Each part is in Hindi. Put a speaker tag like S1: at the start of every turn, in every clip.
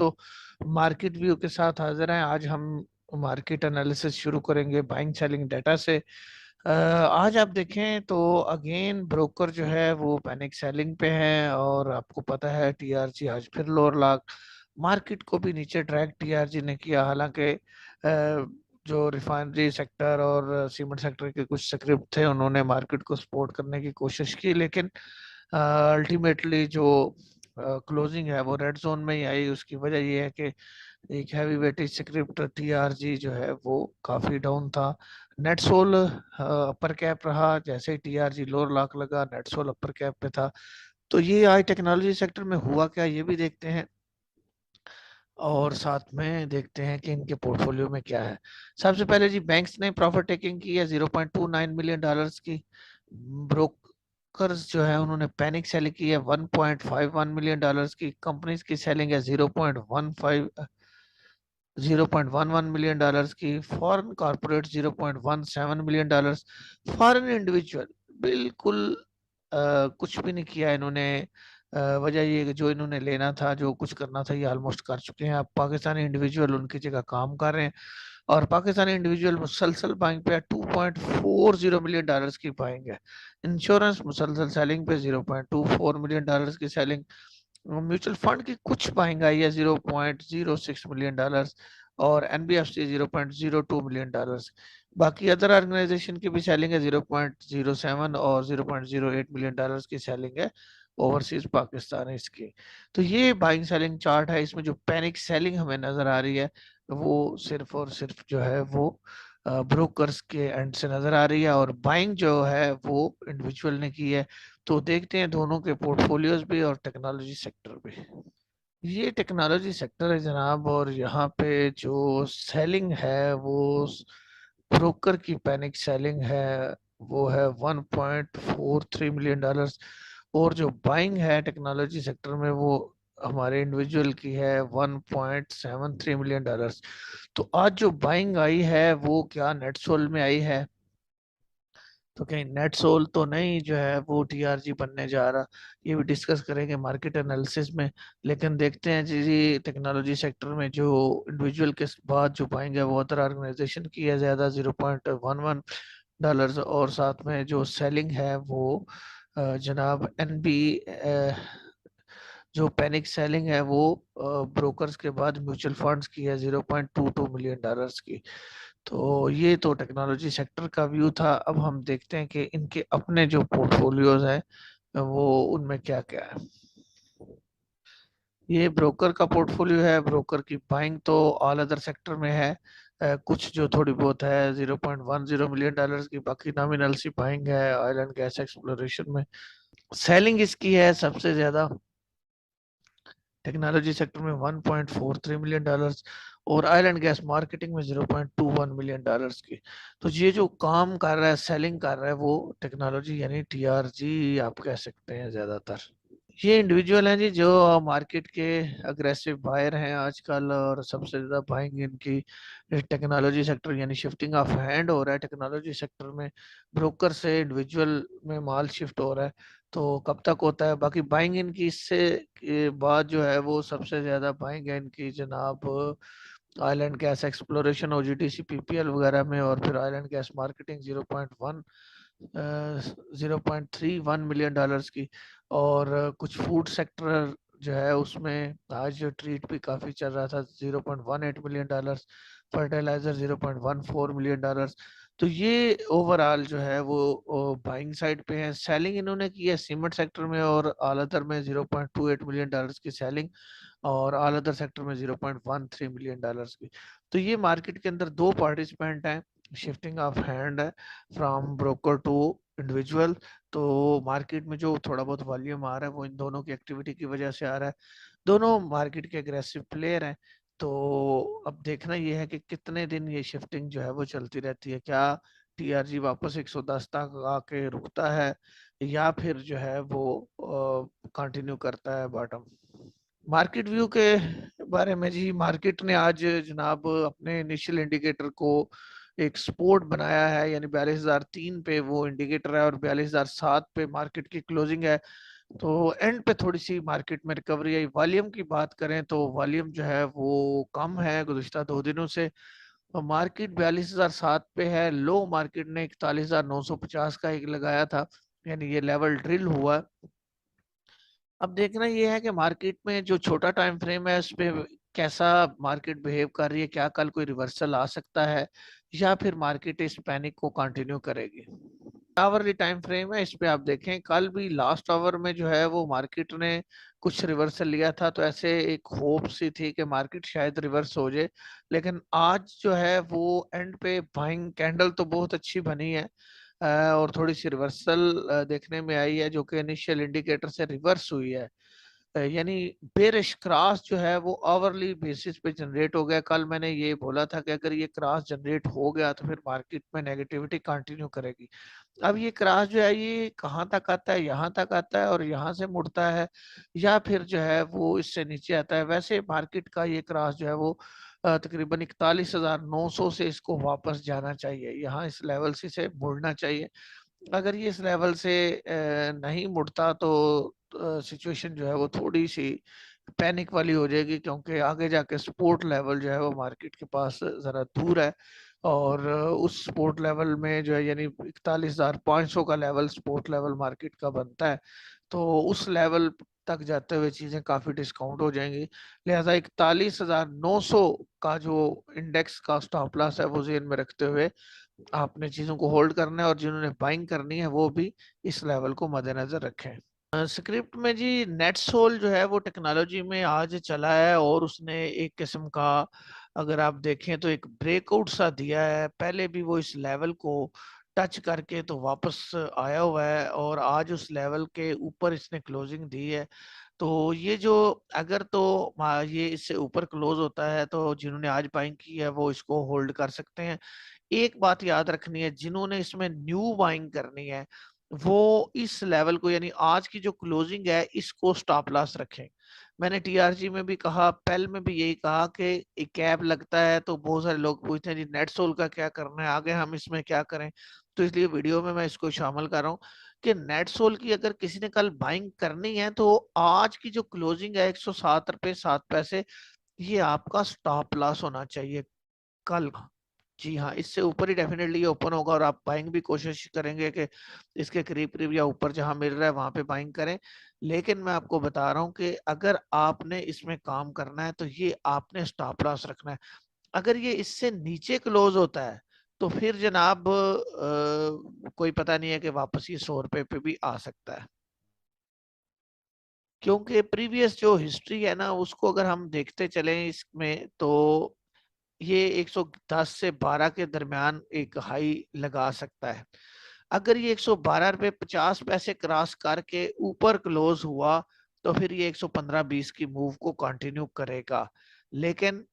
S1: दोस्तों, मार्केट व्यू के साथ हाजिर हैं। आज हम मार्केट एनालिसिस शुरू करेंगे बाइंग सेलिंग डाटा से। आज आप देखें तो अगेन ब्रोकर जो है वो पैनिक सेलिंग पे है, और आपको पता है टीआरजी आज फिर लोअर लाग मार्केट को भी नीचे ड्रैग टीआरजी ने किया। हालांकि जो रिफाइनरी सेक्टर और सीमेंट सेक्टर के कुछ स्क्रिप्ट थे उन्होंने मार्केट को सपोर्ट करने की कोशिश की, लेकिन अल्टीमेटली जो क्लोजिंग है वो रेड जोन में ही आई। उसकी वजह ये है कि एक हैवी वेटेज स्क्रिप्ट टीआरजी जो है वो काफी डाउन था। नेट सोल अपर कैप रहा, जैसे ही टीआरजी लोअर लॉक लगा नेट सोल अपर कैप पे था। तो ये आज टेक्नोलॉजी सेक्टर में हुआ क्या ये भी देखते हैं, और साथ में देखते हैं कि इनके पोर्टफोलियो में क्या है। सबसे पहले जी बैंक्स ने प्रॉफिट टेकिंग की है $0.29 मिलियन की। ब्रोकर्स जो है उन्होंने पैनिक सेलिंग की है $1.51 मिलियन की। कंपनीज की सेलिंग है 0.11 मिलियन की। Foreign corporate $0.17 million. Foreign individual बिल्कुल कुछ भी नहीं किया इन्होंने। वजह ये है कि जो इन्होंने लेना था, जो कुछ करना था, ये ऑलमोस्ट कर चुके हैं। अब पाकिस्तानी इंडिविजुअल उनकी जगह काम कर रहे हैं, और पाकिस्तानी इंडिविजुअल मुसलसल बाइंग पे $2.40 मिलियन की बाइंग है। इंश्योरेंस मुसलसल सेलिंग पे $0.24 मिलियन की सेलिंग। म्यूचुअल फंड की कुछ बाइंग आई है $0.06 मिलियन, और एनबीएफसी $0.02 मिलियन। बाकी अदर ऑर्गेनाइजेशन की भी सेलिंग है 0.07 और $0.08 मिलियन की सेलिंग है ओवरसीज पाकिस्तान इसकी। तो ये बाइंग सेलिंग चार्ट है। इसमें जो पैनिक सेलिंग हमें नजर आ रही है वो सिर्फ और सिर्फ जो है वो ब्रोकर्स के एंड से नजर आ रही है, और बाइंग जो है वो इंडिविजुअल ने की है। तो देखते हैं दोनों के पोर्टफोलियोज भी और टेक्नोलॉजी सेक्टर भी। ये टेक्नोलॉजी सेक्टर है जनाब, और यहाँ पे जो सेलिंग है वो ब्रोकर की पैनिक सेलिंग है, वो है $1.43 मिलियन। और जो बाइंग है टेक्नोलॉजी सेक्टर में वो हमारे इंडिविजुअल की है $1.73 मिलियन। तो आज जो बाइंग आई है वो क्या नेट सोल में आई है? तो कहीं नेट सोल तो नहीं जो है वो टीआरजी बनने जा रहा, ये भी डिस्कस करेंगे मार्केट एनालिसिस में। लेकिन देखते हैं जी टेक्नोलॉजी सेक्टर में जो इंडिविजुअल के बाद जो पाएंगे वो अदर ऑर्गेनाइजेशन की है ज्यादा $0.11। और साथ में जो सेलिंग है वो जनाब एनबी जो पैनिक सेलिंग है वो ब्रोकर्स के बाद म्यूचुअल फंड्स की है $0.22 मिलियन की। तो ये तो टेक्नोलॉजी सेक्टर का व्यू था। अब हम देखते हैं कि इनके अपने जो पोर्टफोलियोज हैं वो उनमें क्या क्या है। ये ब्रोकर का पोर्टफोलियो है। ब्रोकर की बाइंग तो ऑल अदर सेक्टर में है। कुछ जो थोड़ी बहुत है $0.10 मिलियन की। बाकी नॉमिनल सी बाइंग है ऑयल एंड गैस एक्सप्लोरेशन में। सेलिंग इसकी है सबसे ज्यादा टेक्नोलॉजी सेक्टर में $1.43 मिलियन, और ऑयल एंड गैस मार्केटिंग में $0.21 मिलियन की। तो ये जो काम कर रहा है, सेलिंग कर रहा है, वो टेक्नोलॉजी यानी टीआरजी आप कह सकते हैं ज्यादातर। ये इंडिविजुअल हैं जी जो मार्केट के अग्रेसिव बायर हैं आजकल, और सबसे ज्यादा बाइंग इनकी टेक्नोलॉजी सेक्टर यानी शिफ्टिंग ऑफ हैंड हो रहा है टेक्नोलॉजी सेक्टर में। ब्रोकर से इंडिविजुअल में माल शिफ्ट हो रहा है। तो कब तक होता है? बाकी बाइंग इनकी इससे के बाद जो है वो सबसे ज्यादा बाइंग है इनकी जनाब oil and gas exploration OGDC PPL वगैरह में, और फिर oil and gas marketing 0.13 million की। और कुछ फूड सेक्टर जो है उसमें आज ट्रीट भी काफी चल रहा था $0.18 मिलियन। Fertiliser $0.14 million. तो ये ओवरऑल जो है वो बाइंग साइड पे है। सेलिंग इन्होंने की है सीमेंट सेक्टर में और ऑल अदर में $0.28 मिलियन की सेलिंग, और ऑल अदर सेक्टर में $0.13 मिलियन की। तो ये मार्केट के अंदर दो पार्टिसिपेंट हैं, शिफ्टिंग ऑफ हैंड है फ्रॉम ब्रोकर टू इंडिविजुअल। तो मार्केट में जो थोड़ा बहुत वॉल्यूम आ रहा है वो इन दोनों की एक्टिविटी की वजह से आ रहा है। दोनों मार्केट के एग्रेसिव प्लेयर हैं। तो अब देखना ये है कि कितने दिन ये शिफ्टिंग जो है वो चलती रहती है। क्या टीआरजी वापस 110 तक आके रुकता है, या फिर जो है वो कंटिन्यू करता है बॉटम? मार्केट व्यू के बारे में जी, मार्केट ने आज जनाब अपने इनिशियल इंडिकेटर को एक सपोर्ट बनाया है, यानी 42,003 पे वो इंडिकेटर है, और 42,007 पे मार्केट की क्लोजिंग है। तो एंड पे थोड़ी सी मार्केट में रिकवरी आई। वॉल्यूम की बात करें तो वॉल्यूम जो है वो कम है गुज़िश्ता 2 दिनों से। मार्केट 42,007 पे है। लो मार्केट ने 41,950 का एक लगाया था, यानी ये लेवल ड्रिल हुआ। अब देखना ये है कि मार्केट में जो छोटा टाइम फ्रेम है उस पे कैसा मार्केट बिहेव कर रही है, क्या कल कोई रिवर्सल आ सकता है या फिर मार्केट इस पैनिक को कंटिन्यू करेगी। आवरली टाइम फ्रेम है, इस पे आप देखें कल भी लास्ट आवर में जो है वो मार्केट ने कुछ रिवर्सल लिया था, तो ऐसे एक होप सी थी कि मार्केट शायद रिवर्स हो जाए। लेकिन आज जो है वो एंड पे बाइंग कैंडल तो बहुत अच्छी बनी है, और थोड़ी सी रिवर्सल देखने में आई है जो कि इनिशियल इंडिकेटर से रिवर्स हुई है। यानी बेरिश क्रॉस जो है वो आवरली बेसिस पे जनरेट हो गया। कल मैंने ये बोला था कि अगर ये क्रॉस जनरेट हो गया तो फिर मार्केट में नेगेटिविटी कंटिन्यू करेगी। अब ये क्रॉस जो है ये कहाँ तक आता है, यहाँ तक आता है और यहाँ से मुड़ता है या फिर जो है वो इससे नीचे आता है। वैसे मार्केट का ये क्रॉस जो है वो तकरीबन 41,900 से इसको वापस जाना चाहिए, यहाँ इस लेवल से इसे मुड़ना चाहिए। अगर ये इस लेवल से नहीं मुड़ता तो सिचुएशन जो है वो थोड़ी सी पैनिक वाली हो जाएगी, क्योंकि आगे जाके सपोर्ट लेवल जो है वो मार्केट के पास जरा दूर है। और उस सपोर्ट लेवल में जो है यानी 41,500 का लेवल सपोर्ट लेवल मार्केट का बनता है, तो उस लेवल तक जाते हुए चीजें काफी डिस्काउंट हो जाएंगी। लिहाजा 41,900 का जो इंडेक्स का स्टॉप लॉस है वो जेन में रखते हुए आपने चीजों को होल्ड करना है, और जिन्होंने बाइंग करनी है वो भी इस लेवल को मद्देनजर रखें। स्क्रिप्ट में जी नेटसोल जो है वो टेक्नोलॉजी में आज चला है और उसने एक किस्म का, अगर आप देखें तो एक ब्रेकआउट सा दिया है। पहले भी वो इस लेवल को टच करके तो वापस आया हुआ है और आज उस लेवल के ऊपर इसने क्लोजिंग दी है। तो ये जो, अगर तो ये इससे ऊपर क्लोज होता है तो जिन्होंने आज बाइंग की है वो इसको होल्ड कर सकते हैं। एक बात याद रखनी है, जिन्होंने इसमें न्यू बाइंग करनी है वो इस लेवल को, यानी आज की जो क्लोजिंग है इसको स्टॉप लॉस रखें। मैंने टीआरजी में भी कहा, पेल में भी यही कहा कि एक कैप लगता है तो बहुत सारे लोग पूछते हैं जी नेट सोल का क्या करना है, आगे हम इसमें क्या करें। तो इसलिए वीडियो में मैं इसको शामिल कर रहा हूँ कि नेट सोल की अगर किसी ने कल बाइंग करनी है तो आज की जो क्लोजिंग है 107 रुपए 7 पैसे, ये आपका स्टॉप लॉस होना चाहिए कल। जी हाँ, इससे ऊपर ही डेफिनेटली ये ओपन होगा और आप बाइंग भी कोशिश करेंगे कि इसके करीब करीब या ऊपर जहां मिल रहा है वहां पे बाइंग करें। लेकिन मैं आपको बता रहा हूं कि अगर आपने इसमें काम करना है तो ये आपने स्टॉप लॉस रखना है। अगर ये इससे नीचे क्लोज होता है तो फिर जनाब कोई पता नहीं है कि वापस ये 100 रुपए पे भी आ सकता है, क्योंकि प्रीवियस जो हिस्ट्री है ना उसको अगर हम देखते चलें इसमें तो ये 110 से 12 के दरमियान एक हाई लगा सकता है। अगर ये 112 रुपए 50 पैसे क्रॉस करके ऊपर क्लोज हुआ तो फिर ये 115-20 की मूव को कंटिन्यू करेगा। लेकिन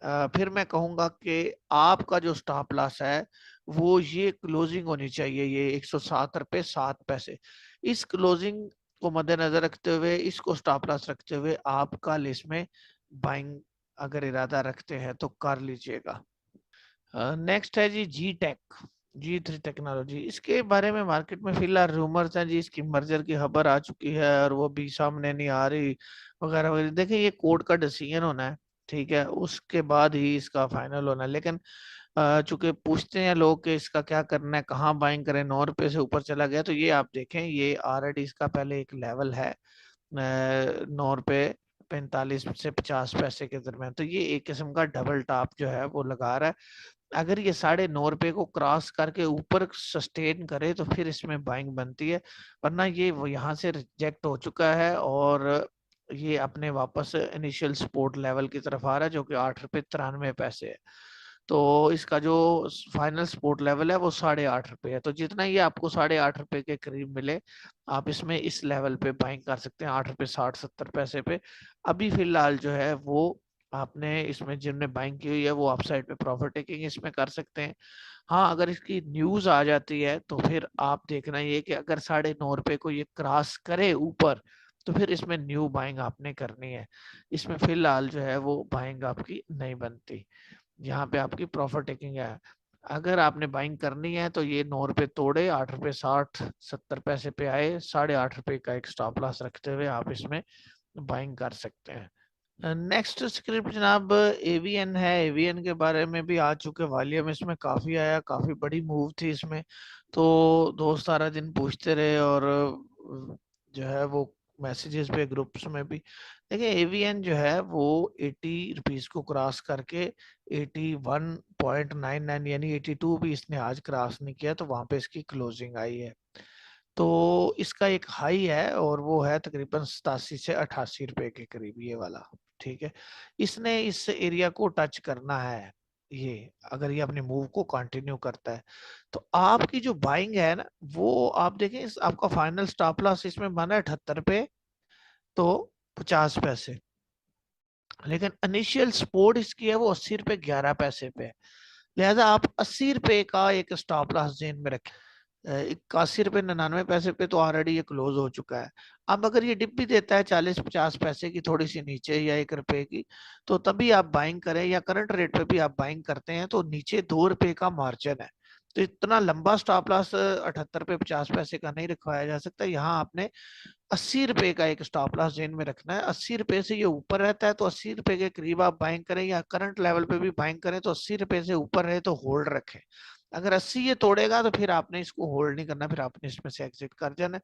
S1: फिर मैं कहूंगा कि आपका जो स्टॉप लॉस है वो ये क्लोजिंग होनी चाहिए, ये 107 रुपए 7 पैसे। इस क्लोजिंग को मद्देनजर रखते हुए, इसको स्टॉप लॉस रखते हुए आप कल इसमें बाइंग अगर इरादा रखते हैं तो कर लीजिएगा। नेक्स्ट है जी जी टेक, G3 टेक्नोलॉजी। इसके बारे में मार्केट में फिलहाल रूमर्स हैं जी, इसकी मर्जर की खबर आ चुकी है और वो भी सामने नहीं आ रही वगैरह वगैरह। देखिए ये कोर्ट का डिसीजन होना है, ठीक है, उसके बाद ही इसका फाइनल होना है। लेकिन चूंकि पूछते हैं लोग कि इसका क्या करना है, कहाँ बाइंग करें, 9 रुपए से ऊपर चला गया, तो ये आप देखें ये ऑलरेडी इसका पहले एक लेवल है 9 रुपए 45 से 50 पैसे के दरमियान। तो ये एक किस्म का डबल टॉप जो है वो लगा रहा है। अगर ये 9.5 रुपए को क्रॉस करके ऊपर सस्टेन करे तो फिर इसमें बाइंग बनती है, वरना ये वो यहाँ से रिजेक्ट हो चुका है और ये अपने वापस इनिशियल सपोर्ट लेवल की तरफ आ रहा है जो कि 8 रुपए 93 पैसे है। तो इसका जो फाइनल सपोर्ट लेवल है वो 8.5 रुपए है। तो जितना ये आपको 8.5 रुपए के करीब मिले आप इसमें इस लेवल पे बाइंग कर सकते हैं 8 रुपए 60 70 पैसे पे। अभी फिलहाल जो है वो आपने इसमें जिनने बाइंग की हुई है वो आप साइड पे प्रॉफिट टेकिंग इसमें कर सकते हैं। हाँ, अगर इसकी न्यूज आ जाती है तो फिर आप देखना ये कि अगर 9.5 रुपए को ये क्रॉस करे ऊपर तो फिर इसमें न्यू बाइंग आपने करनी है। इसमें फिलहाल जो है वो बाइंग आपकी नहीं बनती, यहाँ पे आपकी प्रॉफिट टेकिंग है। अगर आपने बाइंग करनी है तो ये 9 रुपए तोड़े, 8 रुपए 60-70 पैसे पे आए, 8.5 रुपए का एक स्टॉप लॉस रखते हुए आप इसमें बाइंग कर सकते हैं। नेक्स्ट स्क्रिप्ट जनाब एवीएन है। एवीएन के बारे में भी आ चुके, वॉल्यूम इसमें काफी आया, काफी बड़ी मूव थी इसमें। तो दोस्त सारा दिन पूछते रहे और जो है वो मैसेजेस पे ग्रुप्स में भी। देखिए एवीएन जो है वो 80 रुपीज को क्रॉस करके 81.99 यानी 82 भी इसने आज क्रॉस नहीं किया, तो वहां पे इसकी क्लोजिंग आई है। तो इसका एक हाई है और वो है तकरीबन 87 से 88 रुपए के करीब, ये वाला। ठीक है, इसने इस एरिया को टच करना है। ये अगर ये अपने मूव को कंटिन्यू करता है तो आपकी जो बाइंग है ना, वो आप देखें आपका फाइनल स्टॉप लॉस इसमें बना है 78 पे तो 50 पैसे, लेकिन इनिशियल सपोर्ट इसकी है वो 80 रुपए 11 पैसे पे है। लिहाजा आप 80 रुपए का एक स्टॉप लॉस जेन में रखें। 81 रुपए 99 पैसे पे तो ऑलरेडी ये क्लोज हो चुका है। अब अगर ये डिप भी देता है 40-50 पैसे की थोड़ी सी नीचे या 1 रुपए की, तो तभी आप बाइंग करें, या करंट रेट पे भी आप बाइंग करते हैं तो नीचे 2 रुपए का मार्जिन है। तो इतना लंबा स्टॉप लॉस 78 पे 50 पैसे का नहीं रखवाया जा सकता। यहाँ आपने 80 रुपए का एक स्टॉप लॉस जेन में रखना है। 80 रुपए से ये ऊपर रहता है तो 80 रुपए के करीब आप बाइंग करें, या करंट लेवल पे भी बाइंग करें तो 80 रुपए से ऊपर रहे तो होल्ड रखें। अगर 80 ये तोड़ेगा तो फिर आपने इसको होल्ड नहीं करना, फिर आपने इसमें से एग्जिट कर जाना है।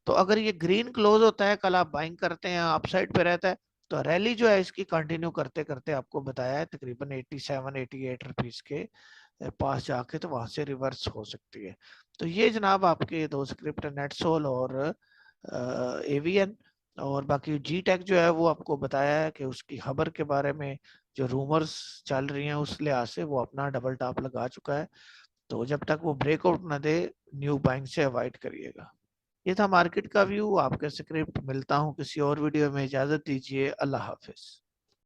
S1: तो अगर ये ग्रीन क्लोज होता है, कल आप बाइंग करते हैं, अपसाइड पे रहता है, तो रैली जो है इसकी कंटिन्यू करते करते आपको बताया है तकरीबन 87-88 रुपीज के पास जाके तो वहां से रिवर्स हो सकती है। तो ये जनाब आपके दो स्क्रिप्ट, नेटसोल और एवीएन। और बाकी जी टेक जो है वो आपको बताया है कि उसकी खबर के बारे में जो रूमर्स चल रही हैं उस लिहाज से वो अपना डबल टॉप लगा चुका है। तो जब तक वो ब्रेकआउट ना दे, न्यू बाइंग से अवॉइड करिएगा। ये था मार्केट का व्यू, आपके स्क्रिप्ट। मिलता हूँ किसी और वीडियो में, इजाजत दीजिए, अल्लाह हाफिज।